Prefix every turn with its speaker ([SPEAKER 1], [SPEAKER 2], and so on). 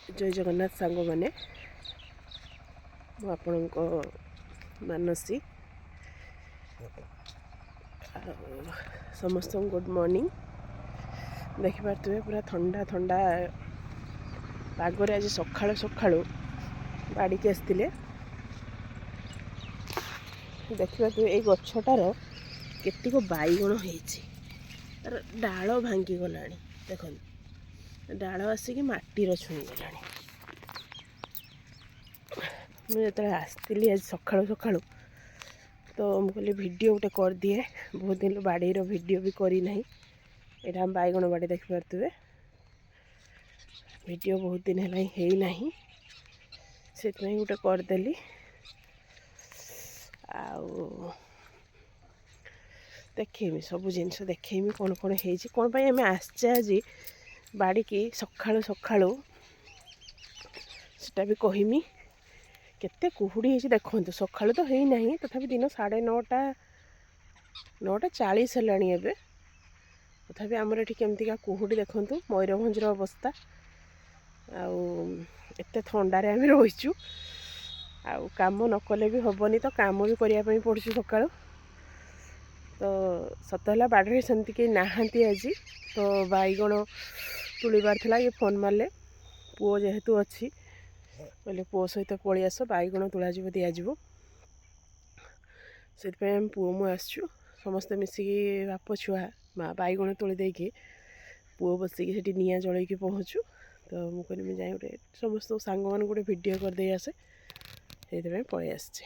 [SPEAKER 1] जय जगन्नाथ सांग मैंने आपण मानसी समस्त गुड मॉर्निंग। देखिपे पूरा ठंडा ठंडा पागरे आज सकाळु सकाळु बाड़ी के आसते देखिए ये गछटार केतिक बैगण हो डाल भांगी गला देख डाल आसिक माटीर छुई गला। मुझे आसती आज सकाळु सकाळु तो मुझे वीडियो गोटे कर दिए बहुत दिन बाड़ी वीडियो भी करना यहाँ बैगण बाड़ी देखिपे वीडियो बहुत दिन है से गोटे करदेली देखेमी सब जिनस देखेमी कौन कौन कौन आम आसचे आज बाड़ी की सकाळु सकाळु सेटा भी कहमी केते कुहुड़ी है देखो सकाळु तो है ना तथापि दिन 9:40 है तथापि आमर ये केमती का कुहुड़ी देखु मयूरभंजर अवस्था आते थंडारे आम रहीचु काम न कले भी हेनी तो काम भी करने पड़ू सकाळु तो सतला बाड़ी सेमती कहीं नहांती आज तो बैगण तुलिबार था ये फोन मारे पुओ जेहेतु अच्छी बोले पुओ सहित पलि आस बैगण तुला दिज्व से पुओ मु आसचु समस्ते मिसिकी बाप छुआ माँ बैगण तुली देकी पुओ बसिकी से निआ जलैकी पहुँचु तो मुझे जाए गोटे समस्त सांग मान गोटे वीडियो करदे आसे से पलि आसचे।